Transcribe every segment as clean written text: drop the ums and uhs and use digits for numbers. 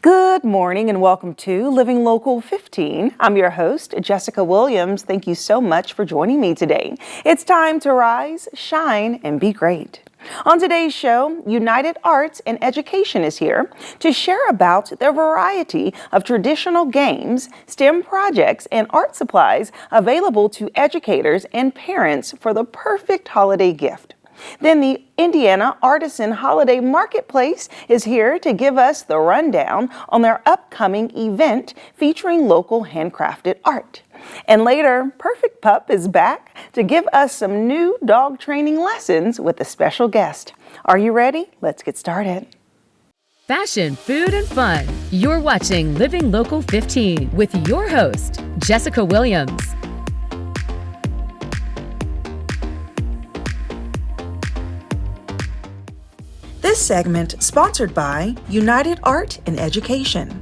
Good morning and welcome to Living Local 15. I'm your host, Jessica Williams. Thank you so much for joining me today. It's time to rise, shine, and be great. On today's show, United Arts and Education is here to share about their variety of traditional games, STEM projects, and art supplies available to educators and parents for the perfect holiday gift. Then the Indiana Artisan Holiday Marketplace is here to give us the rundown on their upcoming event featuring local handcrafted art. And later, Perfect Pup is back to give us some new dog training lessons with a special guest. Are you ready? Let's get started. Fashion, food, and fun. You're watching Living Local 15 with your host, Jessica Williams. This segment sponsored by United Art and Education.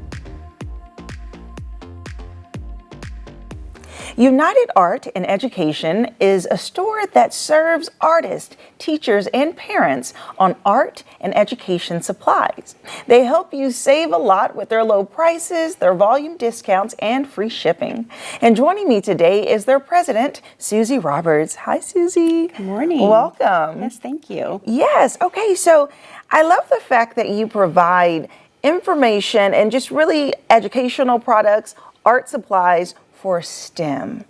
United Art and Education is a store that serves artists, teachers, and parents on art and education supplies. They help you save a lot with their low prices, their volume discounts, and free shipping. And joining me today is their president, Susie Roberts. Hi, Susie. Good morning. Welcome. Yes, thank you. Yes. Okay. So I love the fact that you provide information and just really educational products, art supplies for STEM,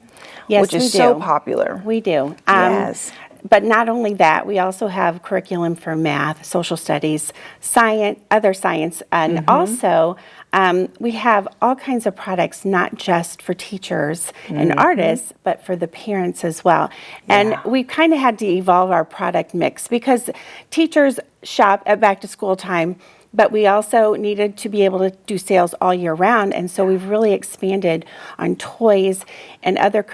Yes, which is so popular. We do. Yes. But not only that, we also have curriculum for math, social studies, science, other science, and also we have all kinds of products, not just for teachers and artists, but for the parents as well. And we kind of had to evolve our product mix because teachers shop at back to school time, but we also needed to be able to do sales all year round. And so we've really expanded on toys and other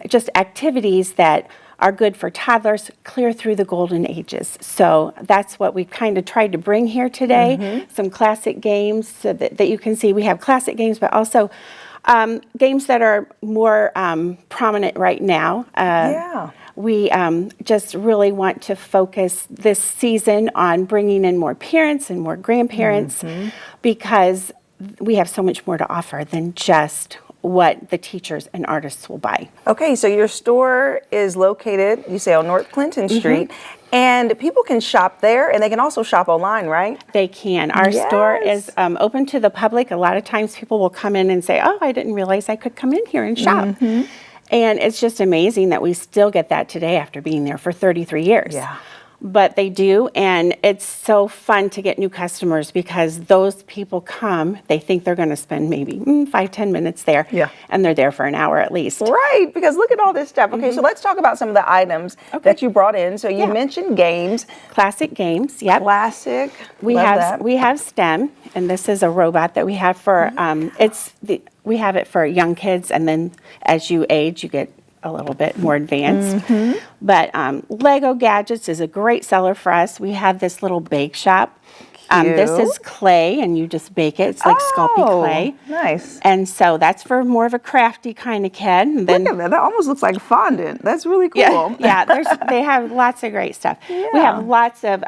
just activities that are good for toddlers clear through the golden ages. So that's what we kind of tried to bring here today. Some classic games so that you can see we have classic games, but also games that are more prominent right now. We just really want to focus this season on bringing in more parents and more grandparents because we have so much more to offer than just what the teachers and artists will buy. Okay, so your store is located, you say, on North Clinton Street, and people can shop there, and they can also shop online, right? They can. Our store is open to the public. A lot of times people will come in and say, oh, I didn't realize I could come in here and shop. And it's just amazing that we still get that today after being there for 33 years. But they do, and it's so fun to get new customers because those people come, they think they're going to spend maybe 5-10 minutes there, and they're there for an hour at least. Right, because look at all this stuff. Okay, so let's talk about some of the items that you brought in. So you mentioned games. Classic games, yep. Classic. We have STEM, and this is a robot that we have for, we have it for young kids, and then as you age, you get a little bit more advanced. But Lego gadgets is a great seller for us. We have this little bake shop. This is clay, and you just bake it. It's like Sculpey clay. Nice. And so that's for more of a crafty kind of kid. And then, look at that. That almost looks like fondant. That's really cool. They have lots of great stuff. We have lots of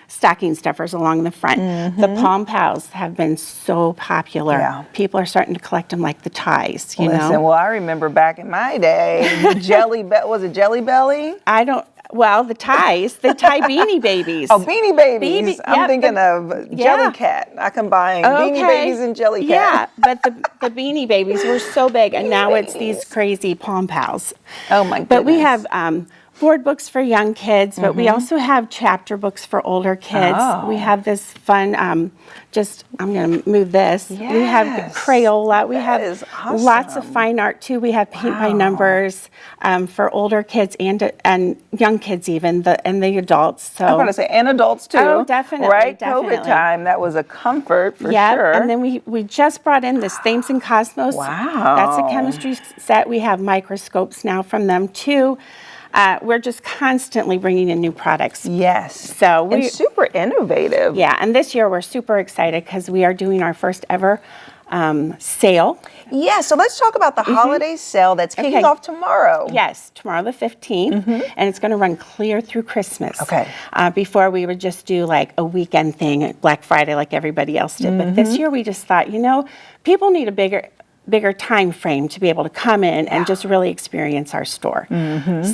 stocking stuffers along the front. The Pom Pals have been so popular. People are starting to collect them like the ties, you know? Well, I remember back in my day, the was it Jelly Belly? The ties, the tie Beanie Babies. Oh, Beanie Babies. I'm thinking of Jelly Cat. I combine Beanie Babies and Jelly Cat. Yeah, but the Beanie Babies were so big, and now it's these crazy Pom Pals. Oh, my goodness. But we have board books for young kids, but we also have chapter books for older kids. We have this fun, I'm going to move this. We have Crayola. We have lots of fine art, too. We have paint by numbers for older kids and young kids even, and the adults. So I'm going to say, and adults, too. Oh, definitely. Right? Definitely. COVID time, that was a comfort for sure. And then we just brought in this Thames and Cosmos. Wow. That's a chemistry set. We have microscopes now from them, too. We're just constantly bringing in new products. Yes. So we're super innovative. Yeah, and this year we're super excited because we are doing our first ever sale. Yeah, so let's talk about the holiday sale that's kicking Okay. off tomorrow. Yes, tomorrow the 15th, and it's going to run clear through Christmas. Okay. Before we would just do like a weekend thing, Black Friday, like everybody else did. But this year we just thought, people need a bigger time frame to be able to come in and just really experience our store.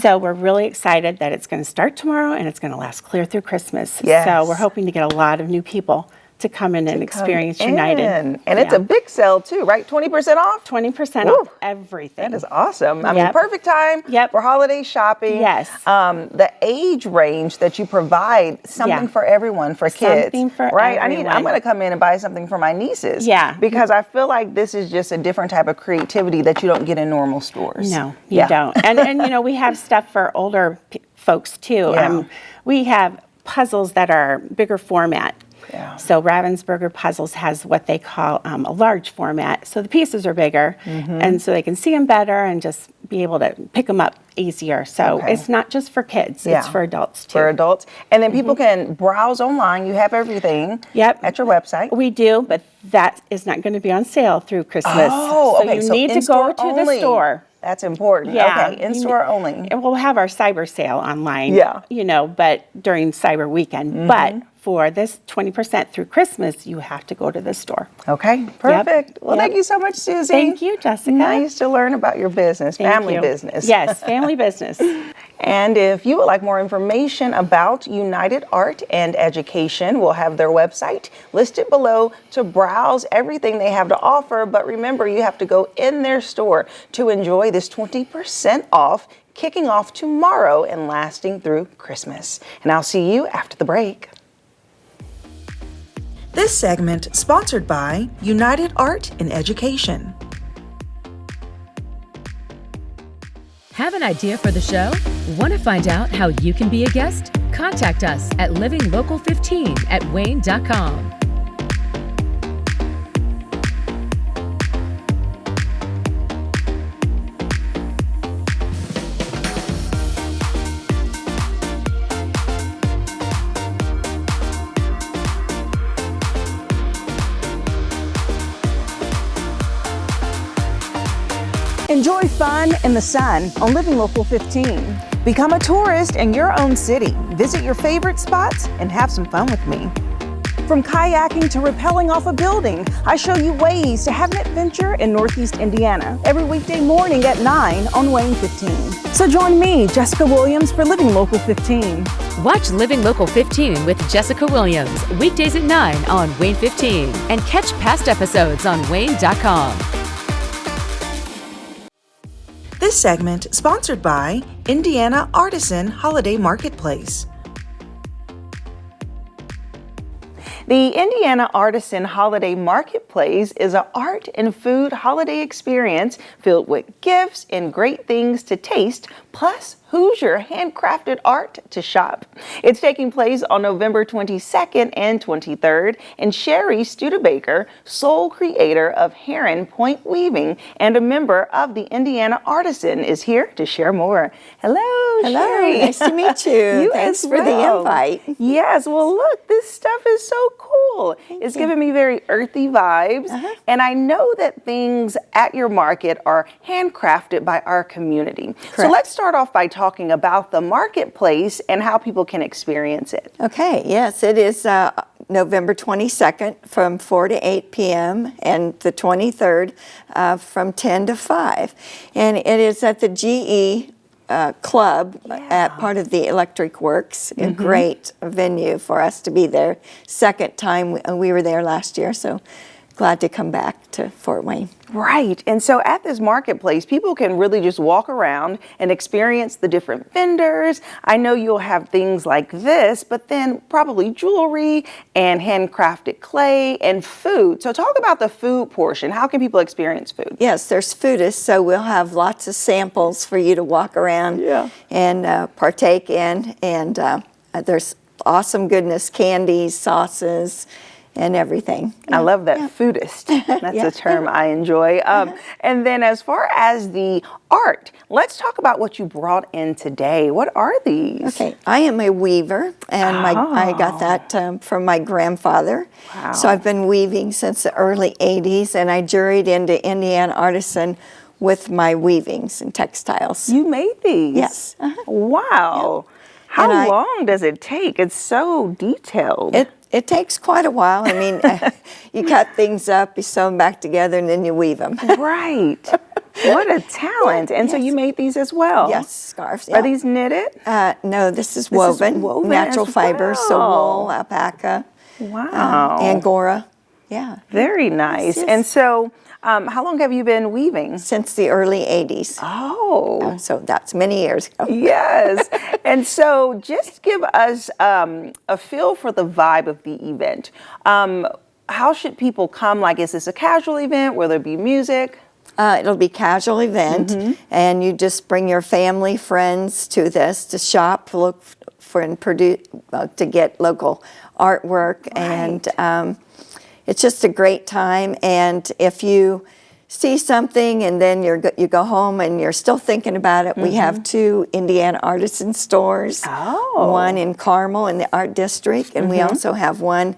So we're really excited that it's going to start tomorrow and it's going to last clear through Christmas. Yes. So we're hoping to get a lot of new people to come in and experience United. And it's a big sale too, right? 20% off? 20% Woo. off everything. That is awesome. I mean, Yep. perfect time for holiday shopping. Yes. The age range that you provide, something for everyone, for kids. Something for right? I'm everyone. going to come in and buy something for my nieces. Yeah. Because I feel like this is just a different type of creativity that you don't get in normal stores. No, you don't. And we have stuff for older folks too. Yeah. We have puzzles that are bigger format. Yeah. So Ravensburger Puzzles has what they call a large format. So the pieces are bigger, and so they can see them better and just be able to pick them up easier. So it's not just for kids; it's for adults too. For adults, and then people can browse online. You have everything. Yep. At your website. We do, but that is not going to be on sale through Christmas. Oh, okay. So you So need to in-store go to the only. store. That's important. Yeah. Okay. In-store only. And we'll have our cyber sale online. Yeah. But during cyber weekend. But for this 20% through Christmas, you have to go to the store. Okay, perfect. Well, thank you so much, Susie. Thank you, Jessica. Nice to learn about your business, Thank family you. business. Yes, family business. And if you would like more information about United Art and Education, we'll have their website listed below to browse everything they have to offer. But remember, you have to go in their store to enjoy this 20% off, kicking off tomorrow and lasting through Christmas. And I'll see you after the break. This segment sponsored by United Art and Education. Have an idea for the show? Want to find out how you can be a guest? Contact us at livinglocal15@wayne.com. Enjoy fun in the sun on Living Local 15. Become a tourist in your own city. Visit your favorite spots and have some fun with me. From kayaking to rappelling off a building, I show you ways to have an adventure in Northeast Indiana every weekday morning at 9 on Wayne 15. So join me, Jessica Williams, for Living Local 15. Watch Living Local 15 with Jessica Williams, weekdays at 9 on Wayne 15, and catch past episodes on wayne.com. This segment sponsored by Indiana Artisan Holiday Marketplace. The Indiana Artisan Holiday Marketplace is an art and food holiday experience filled with gifts and great things to taste, plus Hoosier handcrafted art to shop. It's taking place on November 22nd and 23rd, and Sherry Studebaker, sole creator of Heron Point Weaving and a member of the Indiana Artisan, is here to share more. Hello, Hello, Sherry. nice to meet you. as Thanks for the well. invite. Yes, well, look, this stuff is so cool. It's giving me very earthy vibes. And I know that things at your market are handcrafted by our community. So Correct. let's start off by talking about the marketplace and how people can experience it. Okay, yes, it is November 22nd from 4 to 8 p.m. and the 23rd from 10 to 5. And it is at the GE Club at part of the Electric Works, a great venue for us to be there. Second time we were there last year, so glad to come back to Fort Wayne. Right. And so at this marketplace, people can really just walk around and experience the different vendors. I know you'll have things like this, but then probably jewelry and handcrafted clay and food. So talk about the food portion. How can people experience food? Yes, there's foodists, so we'll have lots of samples for you to walk around and partake in. And there's awesome goodness, candies, sauces, and everything. I love that, foodist. That's Yeah. a term I enjoy. And then as far as the art, let's talk about what you brought in today. What are these? Okay, I am a weaver, and I got that from my grandfather. Wow. So I've been weaving since the early 80s, and I juried into Indiana Artisan with my weavings and textiles. You made these? Yes. Wow. How And long does it take? It's so detailed. It takes quite a while. I mean, you cut things up, you sew them back together, and then you weave them. Right. What a talent. And so you made these as well? Yes, scarves. Are these knitted? No, this is woven. Natural as fibers, so well. wool, alpaca, Wow. Angora. Yeah. Very nice. Yes. And so how long have you been weaving? Since the early 80s. Oh. So that's many years ago. Yes. And so just give us a feel for the vibe of the event. How should people come? Like, is this a casual event? Will there be music? It'll be a casual event, and you just bring your family, friends to this to shop, look for and produce, to get local artwork, and it's just a great time. And if you see something and then you go home and you're still thinking about it, we have 2 Indiana Artisan stores. Oh. One in Carmel in the Art District, and we also have one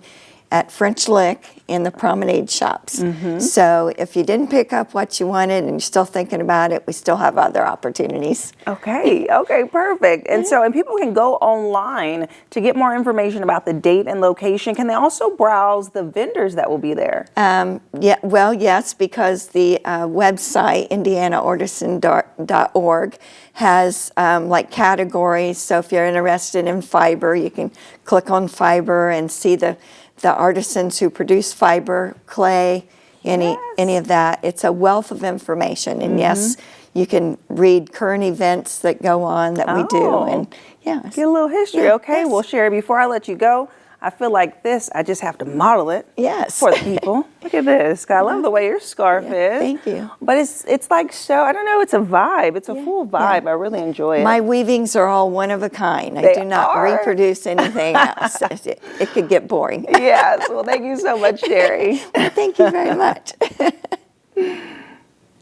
at French Lick in the promenade shops. So if you didn't pick up what you wanted and you're still thinking about it, we still have other opportunities. Okay, perfect. And so, and people can go online to get more information about the date and location. Can they also browse the vendors that will be there? Yes, because the website, indianaartisan.org, has like categories. So if you're interested in fiber, you can click on fiber and see the artisans who produce fiber, clay, any of that. It's a wealth of information. And yes, you can read current events that go on that we do. And get a little history. Yeah, Okay, yes. well, Sherry, before I let you go, I feel like this, I just have to model it for the people. Look at this. I love the way your scarf is. Thank you. But it's like so, I don't know, it's a vibe. It's a full vibe. I really enjoy it. My weavings are all one of a kind. I They do not are. reproduce anything else. It could get boring. Yes, well, thank you so much, Sherry. Thank you very much.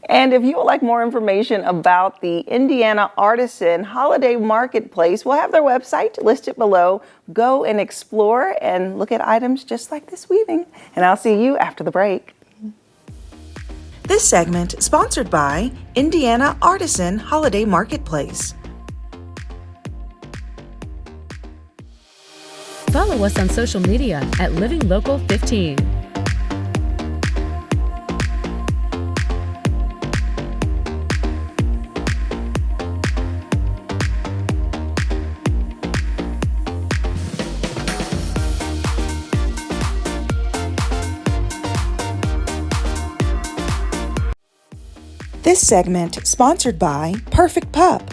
And if you would like more information about the Indiana Artisan Holiday Marketplace, we'll have their website listed below. Go and explore and look at items just like this weaving. And I'll see you after the break. This segment sponsored by Indiana Artisan Holiday Marketplace. Follow us on social media at Living Local 15. This segment sponsored by Perfect Pup.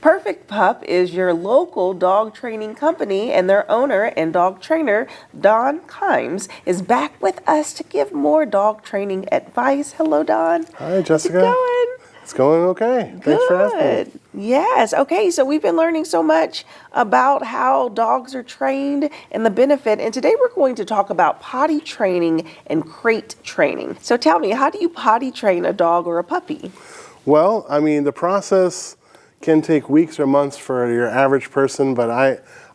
Perfect Pup is your local dog training company, and their owner and dog trainer, Don Kimes, is back with us to give more dog training advice. Hello, Don. Hi, Jessica. How's it going? It's going okay. Thanks for asking. Yes. Okay. So we've been learning so much about how dogs are trained and the benefit. And today we're going to talk about potty training and crate training. So tell me, how do you potty train a dog or a puppy? Well, I mean, the process can take weeks or months for your average person, but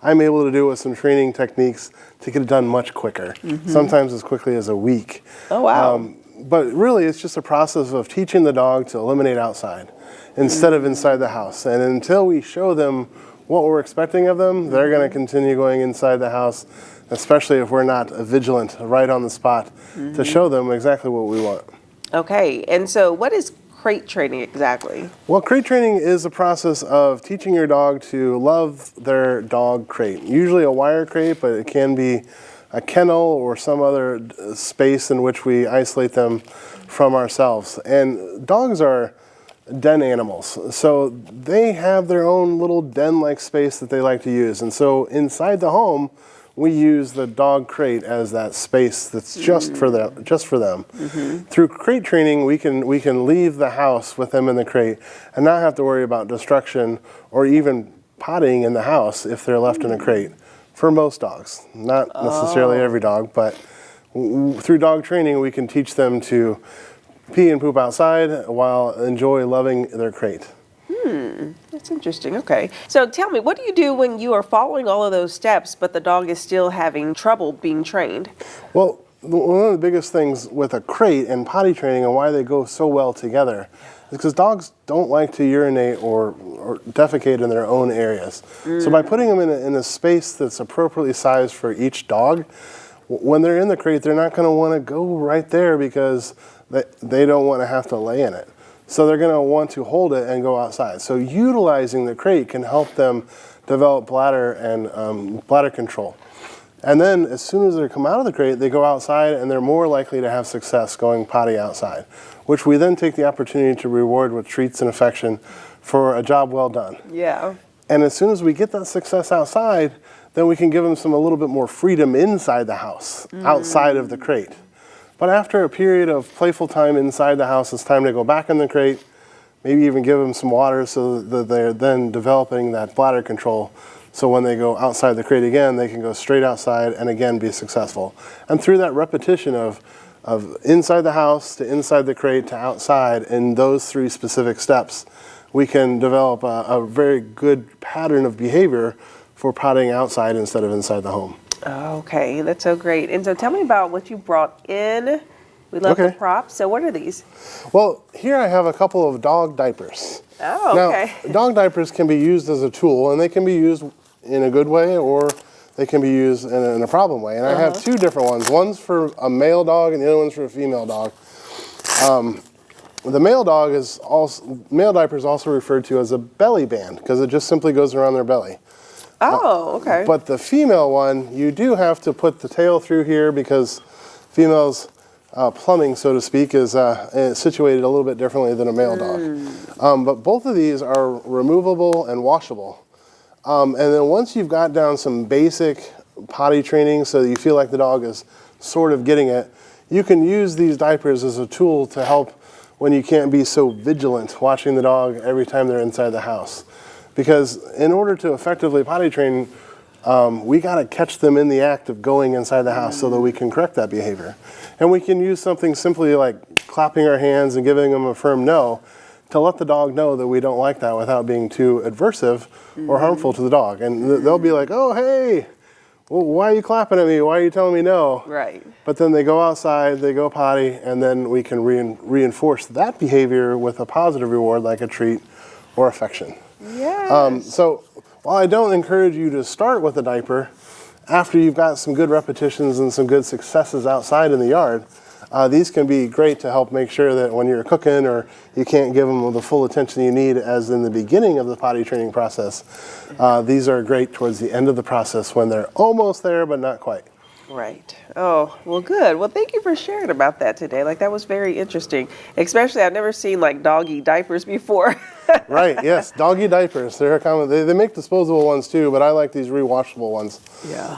I'm able to do it with some training techniques to get it done much quicker, sometimes as quickly as a week. Oh, wow. But really, it's just a process of teaching the dog to eliminate outside instead of inside the house. And until we show them what we're expecting of them, they're going to continue going inside the house, especially if we're not vigilant right on the spot to show them exactly what we want. Okay. And so what is crate training exactly? Well, crate training is a process of teaching your dog to love their dog crate. Usually a wire crate, but it can be a kennel or some other space in which we isolate them from ourselves. And dogs are den animals, so they have their own little den-like space that they like to use. And so inside the home, we use the dog crate as that space that's just for them. Through crate training, we can leave the house with them in the crate and not have to worry about destruction or even pottying in the house if they're left in a crate, for most dogs. Not necessarily every dog, but through dog training, we can teach them to pee and poop outside while enjoy loving their crate. That's interesting. Okay. So tell me, what do you do when you are following all of those steps, but the dog is still having trouble being trained? Well, one of the biggest things with a crate and potty training and why they go so well together is because dogs don't like to urinate or defecate in their own areas. So by putting them in a space that's appropriately sized for each dog, when they're in the crate, they're not going to want to go right there because they don't want to have to lay in it. So they're going to want to hold it and go outside. So utilizing the crate can help them develop bladder and bladder control. And then as soon as they come out of the crate, they go outside and they're more likely to have success going potty outside, which we then take the opportunity to reward with treats and affection for a job well done. Yeah. And as soon as we get that success outside, then we can give them a little bit more freedom inside the house, outside of the crate. But after a period of playful time inside the house, it's time to go back in the crate, maybe even give them some water so that they're then developing that bladder control. So when they go outside the crate again, they can go straight outside and again be successful. And through that repetition of inside the house to inside the crate to outside in those 3 specific steps, we can develop a very good pattern of behavior for pottying outside instead of inside the home. Okay, that's so great. And so tell me about what you brought in. We love the props. So what are these? Well, here I have a couple of dog diapers. Oh, okay. Now, dog diapers can be used as a tool, and they can be used in a good way or they can be used in a problem way. And I have 2 different ones. One's for a male dog and the other one's for a female dog. The male diaper is also referred to as a belly band because it just simply goes around their belly. Oh, okay. But the female one, you do have to put the tail through here because females' plumbing, so to speak, is situated a little bit differently than a male dog. But both of these are removable and washable. And then once you've got down some basic potty training so that you feel like the dog is sort of getting it, you can use these diapers as a tool to help when you can't be so vigilant watching the dog every time they're inside the house. Because in order to effectively potty train, we got to catch them in the act of going inside the house so that we can correct that behavior. And we can use something simply like clapping our hands and giving them a firm no to let the dog know that we don't like that without being too adversive or harmful to the dog. And they'll be like, oh, hey, well, why are you clapping at me? Why are you telling me no? Right. But then they go outside, they go potty, and then we can reinforce that behavior with a positive reward like a treat or affection. Yes. So while I don't encourage you to start with a diaper, after you've got some good repetitions and some good successes outside in the yard, these can be great to help make sure that when you're cooking or you can't give them the full attention you need as in the beginning of the potty training process, these are great towards the end of the process when they're almost there but not quite. Right. Oh, well, good. Well, thank you for sharing about that today. Like, that was very interesting. Especially, I've never seen, like, doggy diapers before. Right, yes. Doggy diapers. They're common. They make disposable ones, too, but I like these rewashable ones. Yeah.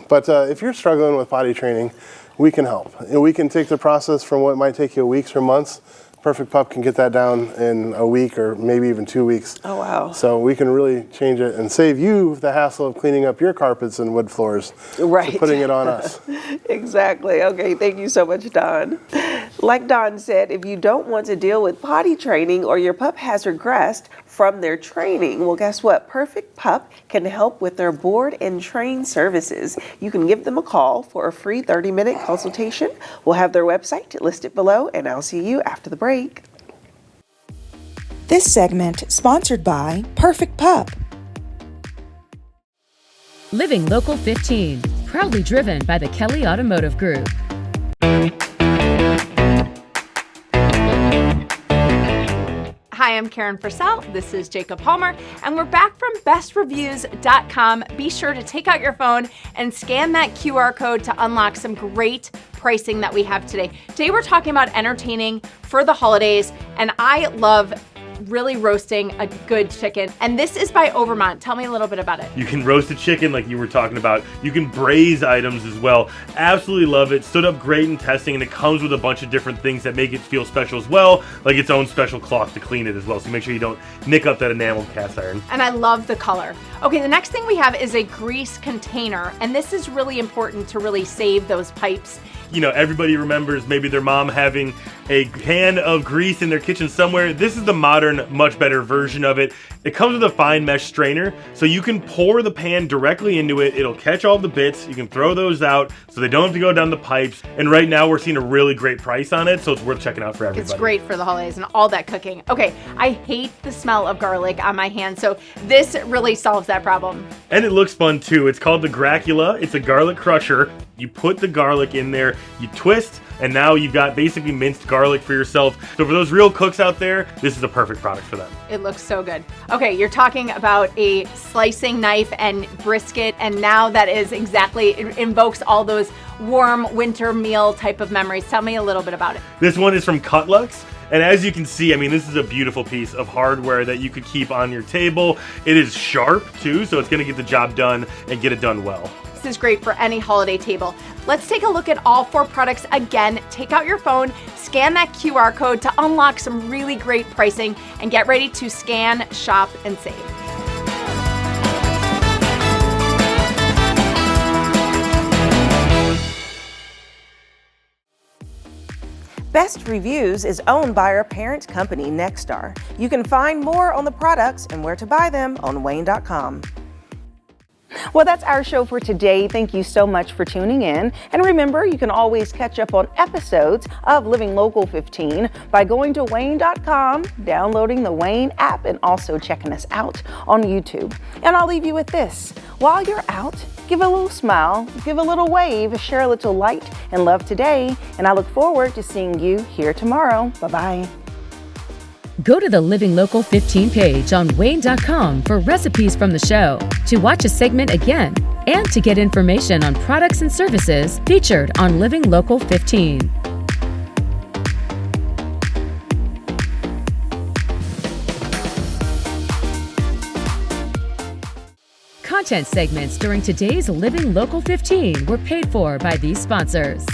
But if you're struggling with potty training, we can help. And we can take the process from what might take you weeks or months. Perfect Pup can get that down in a week or maybe even 2 weeks. Oh, wow. So we can really change it and save you the hassle of cleaning up your carpets and wood floors. Right. For putting it on us. Exactly. Okay, thank you so much, Don. Like Don said, if you don't want to deal with potty training or your pup has regressed from their training, well, guess what? Perfect Pup can help with their board and train services. You can give them a call for a free 30-minute consultation. We'll have their website listed below, and I'll see you after the break. This segment sponsored by Perfect Pup. Living Local 15, proudly driven by the Kelly Automotive Group. Hi, I'm Karen Purcell. This is Jacob Palmer, and we're back from bestreviews.com. Be sure to take out your phone and scan that QR code to unlock some great pricing that we have today. Today, we're talking about entertaining for the holidays, and I love really roasting a good chicken. And this is by Overmont. Tell me a little bit about it. You can roast a chicken like you were talking about. You can braise items as well. Absolutely love it. Stood up great in testing, and it comes with a bunch of different things that make it feel special as well, like its own special cloth to clean it as well. So make sure you don't nick up that enameled cast iron. And I love the color. Okay, the next thing we have is a grease container, and this is really important to really save those pipes. You know, everybody remembers maybe their mom having a can of grease in their kitchen somewhere. This is the modern, much better version of it. It comes with a fine mesh strainer, so you can pour the pan directly into it. It'll catch all the bits. You can throw those out so they don't have to go down the pipes. And right now we're seeing a really great price on it, so it's worth checking out for everybody. It's great for the holidays and all that cooking. Okay, I hate the smell of garlic on my hands, so this really solves that problem. And it looks fun too. It's called the Gracula. It's a garlic crusher. You put the garlic in there, you twist, and now you've got basically minced garlic for yourself. So for those real cooks out there, this is a perfect product for them. It looks so good. Okay, you're talking about a slicing knife and brisket, and now that is exactly, it invokes all those warm winter meal type of memories. Tell me a little bit about it. This one is from Cutlux. And as you can see, I mean, this is a beautiful piece of hardware that you could keep on your table. It is sharp too, so it's gonna get the job done and get it done well. This is great for any holiday table. Let's take a look at all 4 products again. Take out your phone, scan that QR code to unlock some really great pricing, and get ready to scan, shop, and save. Best Reviews is owned by our parent company, Nexstar. You can find more on the products and where to buy them on WANE.com. Well, that's our show for today. Thank you so much for tuning in. And remember, you can always catch up on episodes of Living Local 15 by going to WANE.com, downloading the WANE app, and also checking us out on YouTube. And I'll leave you with this. While you're out, give a little smile, give a little wave, share a little light and love today. And I look forward to seeing you here tomorrow. Bye-bye. Go to the Living Local 15 page on WANE.com for recipes from the show, to watch a segment again, and to get information on products and services featured on Living Local 15. Content segments during today's Living Local 15 were paid for by these sponsors.